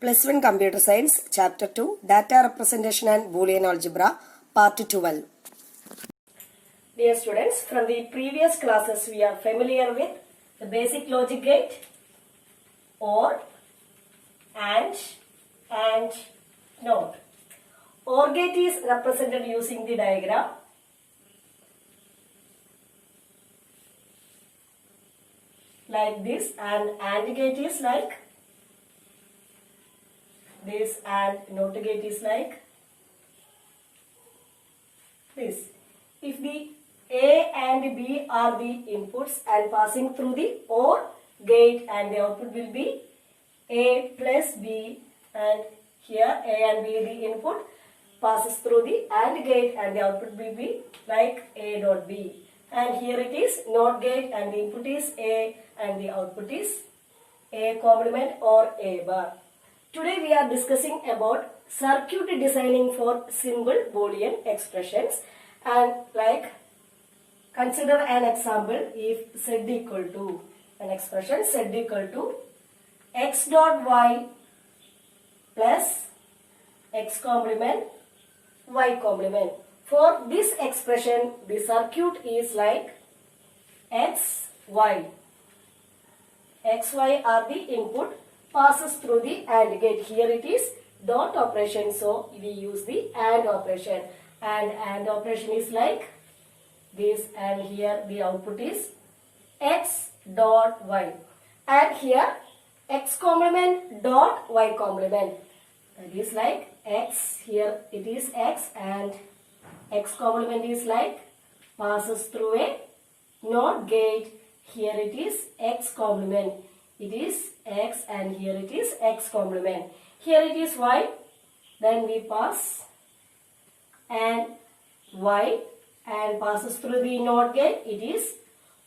Plus 1 Computer Science, Chapter 2, Data Representation and Boolean Algebra, Part 12. Dear students, from the previous classes we are familiar with the basic logic gate, OR, AND, NOT. OR gate is represented using the diagram. Like this, and AND gate is like this, and NOT gate is like this. If the A and B are the inputs and passing through the OR gate, and the output will be A plus B, and here A and B the input passes through the AND gate and the output will be like A dot B. And here it is NOT gate and the input is A and the output is A complement or A bar. Today we are discussing about circuit designing for simple Boolean expressions, and like consider an example. If z equal to an expression z equal to x dot y plus x complement y complement. For this expression the circuit is like x, y. X, y are the input, passes through the AND gate. Here it is dot operation, so we use the AND operation, and AND operation is like this, and here the output is x dot y, and here x complement dot y complement. That is like x, here it is x, and x complement is like passes through a NOT gate. Here it is x complement, it is x, and here it is x complement. Here it is y, then we pass and y, and passes through the NOT gate, it is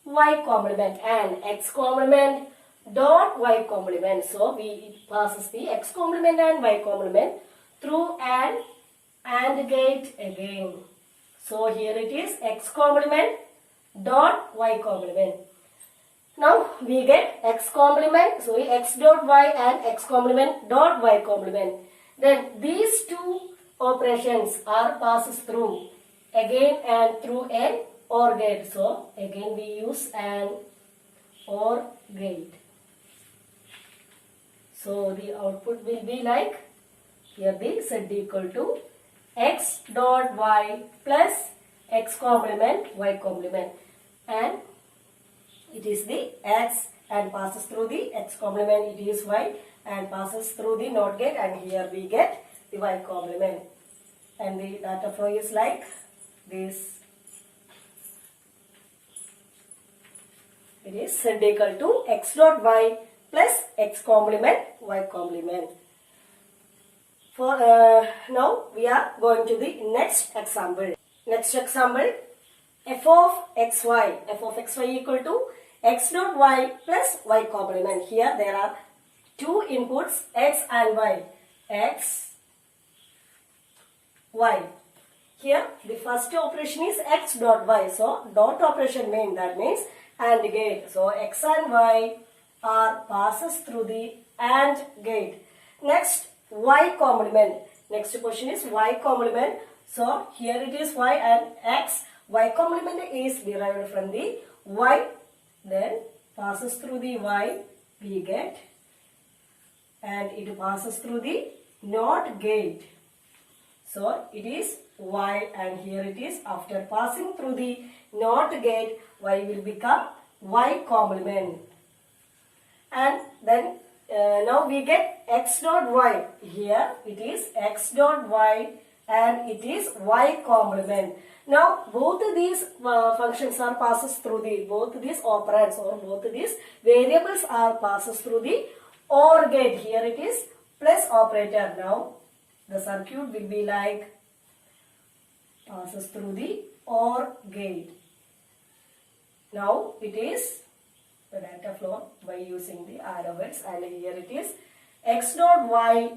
y complement, and x complement dot y complement. So it passes the x complement and y complement through an AND gate again. So here it is x complement dot y complement. Now we get x complement, so x dot y and x complement dot y complement. Then these two operations are passes through again and through an OR gate. So again we use an OR gate. So the output will be like, here the z equal to x dot y plus x complement y complement, and it is the x and passes through the x complement, it is y, and passes through the NOT gate, and here we get the y complement, and the data flow is like this. It is z equal to x dot y plus x complement y complement. For now we are going to the next example. Next example, f of xy equal to x dot y plus y complement. Here there are two inputs x and y, x, y. Here the first operation is x dot y, so dot operation that means AND gate. So x and y are passes through the AND gate. Next y complement. Next question is y complement. So here it is y and x. Y complement is derived from the y, then passes through the y, we get, and it passes through the NOT gate. So it is y, and here it is after passing through the NOT gate, y will become y complement. And then now we get x dot y. Here it is x dot y and it is y complement. Now both these functions are passes through the, both these operands or both these variables are passes through the OR gate. Here it is plus operator. Now the circuit will be like passes through the OR gate. Now it is the data flow by using the arrow words, and here it is x dot y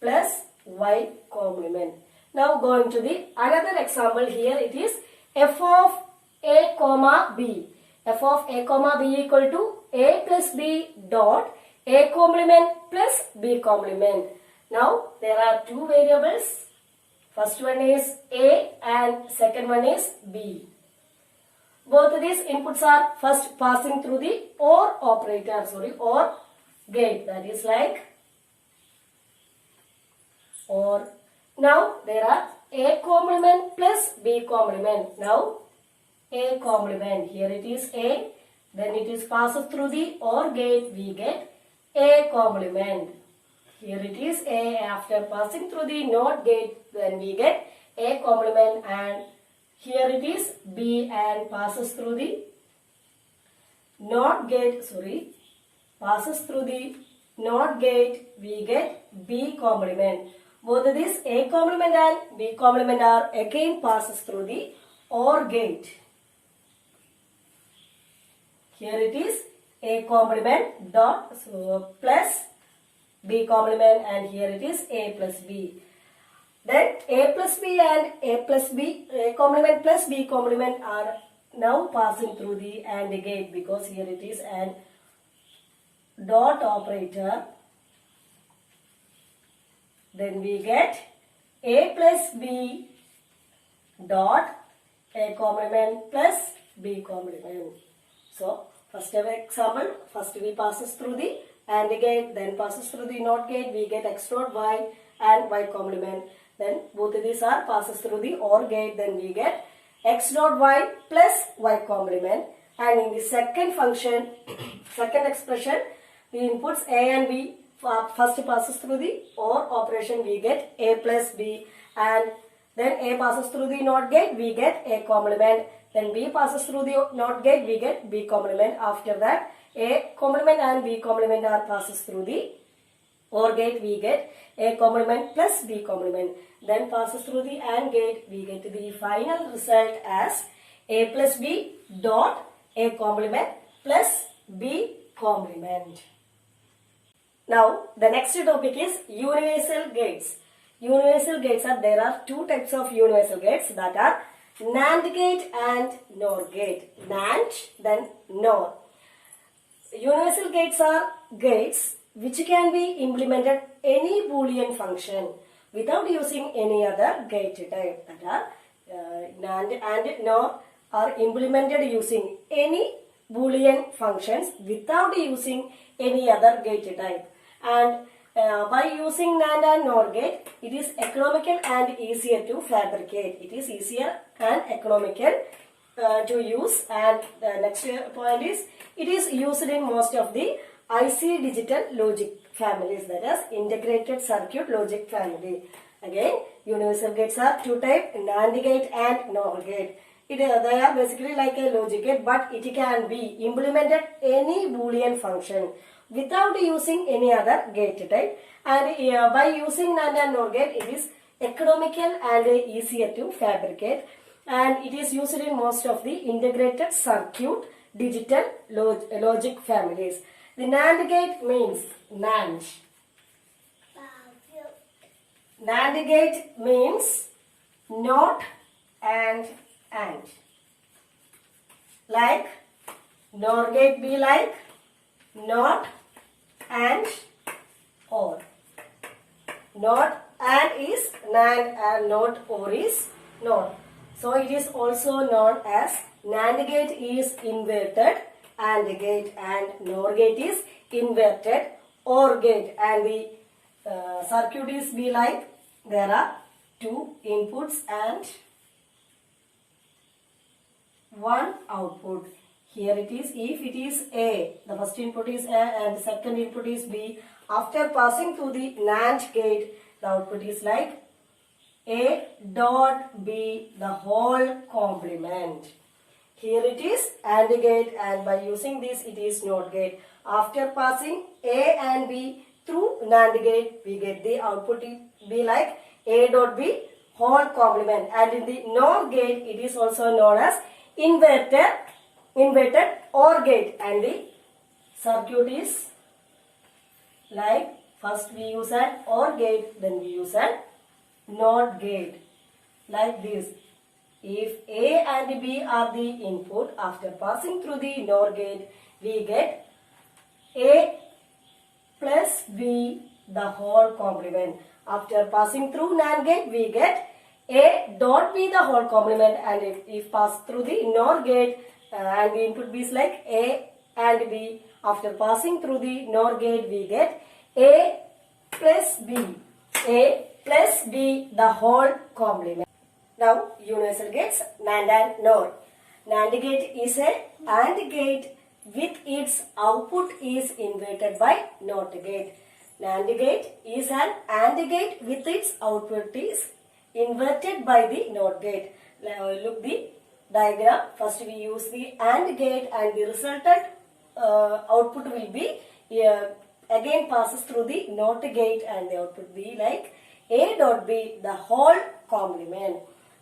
plus y complement. Now going to the another example. Here it is f of a comma b. F of a comma b equal to a plus b dot A complement plus B complement. Now there are two variables. First one is A and second one is B. Both of these inputs are first passing through the OR operator, OR gate, that is like OR. Now there are A complement plus B complement. Now A complement, here it is A, then it is passed through the OR gate, we get A complement. Here it is A, after passing through the NOT gate, then we get A complement, and here it is B and passes through the NOT gate, passes through the NOT gate, we get B complement. Both of these A complement and B complement are again passes through the OR gate. Here it is A complement dot plus B complement, and here it is A plus B. Then A plus B and A complement plus B complement are now passing through the AND gate, because here it is an dot operator. Then we get A plus B dot A complement plus B complement. So first example, first we passes through the AND gate, then passes through the NOT gate, we get X dot Y and Y complement. Then both of these are passes through the OR gate, then we get X dot Y plus Y complement. And in the second function, second expression, the inputs A and B first passes through the OR operation, we get A plus B, and then A passes through the NOT gate, we get A complement. Then B passes through the NOT gate, we get B complement. After that, A complement and B complement are passes through the OR gate, we get A complement plus B complement. Then passes through the AND gate, we get the final result as A plus B dot A complement plus B complement. Now the next topic is universal gates. Universal gates are, there are two types of universal gates, that are NAND gate and NOR gate. NAND, then NOR. Universal gates are gates which can be implemented any Boolean function without using any other gate type. That are NAND and NOR are implemented using any Boolean functions without using any other gate type. And by using NAND and NOR gate, it is economical and easier to fabricate. It is easier and economical to use. And the next point is, it is used in most of the IC digital logic families, that is integrated circuit logic family. Again, universal gates are two types, NAND gate and NOR gate. They are basically like a logic gate, but it can be implemented any Boolean function without using any other gate type. And by using NAND and NOR gate, it is economical and easier to fabricate. And it is used in most of the integrated circuit digital logic families. The NAND gate means NAND. NAND gate means NOT and AND. Like NOR gate be like NOT and OR. NOT AND is NAND and NOT OR is NOT. So it is also known as NAND gate is inverted AND gate, and NOR gate is inverted OR gate. And the circuit is be like, there are two inputs and one output. Here it is, if it is A, the first input is A and the second input is B. After passing through the NAND gate, the output is like A dot B, the whole complement. Here it is AND gate, and by using this it is NOT gate. After passing A and B through NAND gate, we get the output be like A dot B whole complement. And in the NOR gate, it is also known as inverted OR gate, and the circuit is like, first we use an OR gate, then we use an NOT gate, like this. If A and B are the input, after passing through the NOR gate, we get A plus B the whole complement. After passing through NAND gate, we get A dot B the whole complement, and if pass through the NOR gate and the input B is like A and B, after passing through the NOR gate, we get A plus B. A plus B the whole complement. Now universal gates NAND and NOR. NAND gate is a AND gate with its output is inverted by NOT gate. NAND gate is an AND gate with its output is inverted by the NOT gate. Now look the diagram. First we use the AND gate and the resultant output will be again passes through the NOT gate and the output be like A dot B the whole complement.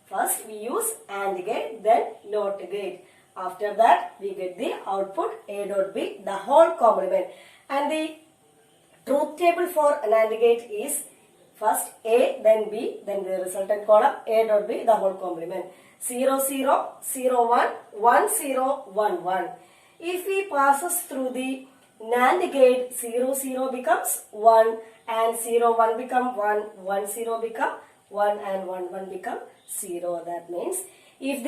First we use AND gate, then NOT gate. After that we get the output A dot B the whole complement. And the truth table for an AND gate is first A, then B, then the resultant column A dot B the whole complement. 0 0 0 1 1 0 1 1. If we passes through the NAND gate, 0 0 becomes 1 and 0 1 become 1, 1 0 become 1 and 1 1 become 0. That means if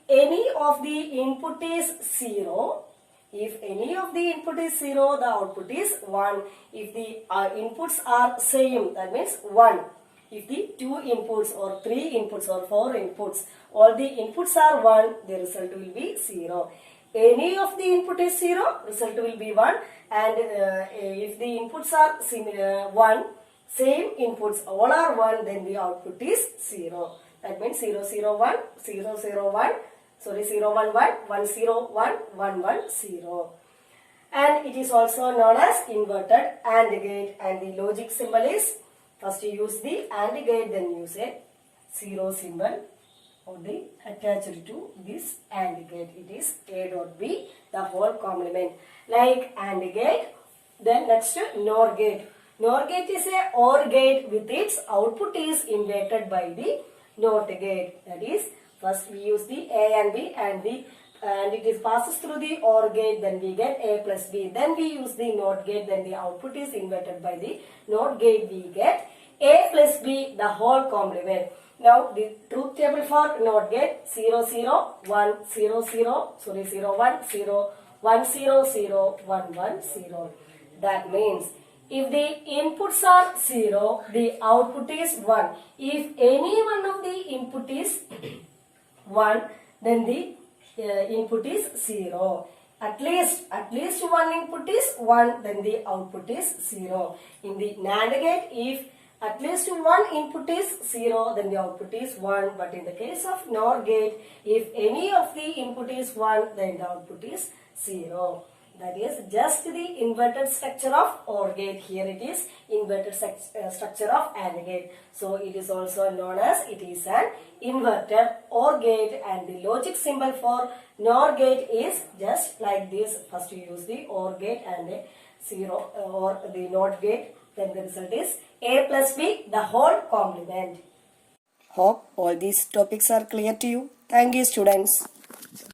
any of the input is 0, if any of the input is 0, the output is 1. If the inputs are same, that means 1. If the 2 inputs or 3 inputs or 4 inputs, all the inputs are 1, the result will be 0. Any of the input is 0, result will be 1. And if the inputs are similar 1, same inputs all are 1, then the output is 0. That means 0 0 1 0 0 1 sorry 0 1 1 1 0 1 1 1 0. And it is also known as inverted AND gate, and the logic symbol is first you use the AND gate, then use a 0 symbol or the attached to this AND gate. It is A dot B the whole complement. Like AND gate, then next NOR gate. NOR gate is a OR gate with its output is inverted by the NOT gate. That is, first we use the A and B and it is passes through the OR gate, then we get A plus B. Then we use the NOT gate, then the output is inverted by the NOT gate, we get A plus B the whole complement. Now the truth table for NOT gate 0 0 1 0 0 sorry 0 1 0 1 0 0 1 1 0. That means if the inputs are 0, the output is 1. If any one of the input is 1, then the input is 0. At least one input is 1, then the output is 0. In the NAND gate, if at least one input is 0, then the output is 1. But in the case of NOR gate, if any of the input is 1, then the output is 0. That is just the inverted structure of OR gate. Here it is inverted structure of AND gate. So it is also known as it is an inverted OR gate, and the logic symbol for NOR gate is just like this. First you use the OR gate and a 0 or the NOT gate. Then the result is A plus B the whole complement. Hope all these topics are clear to you. Thank you, students.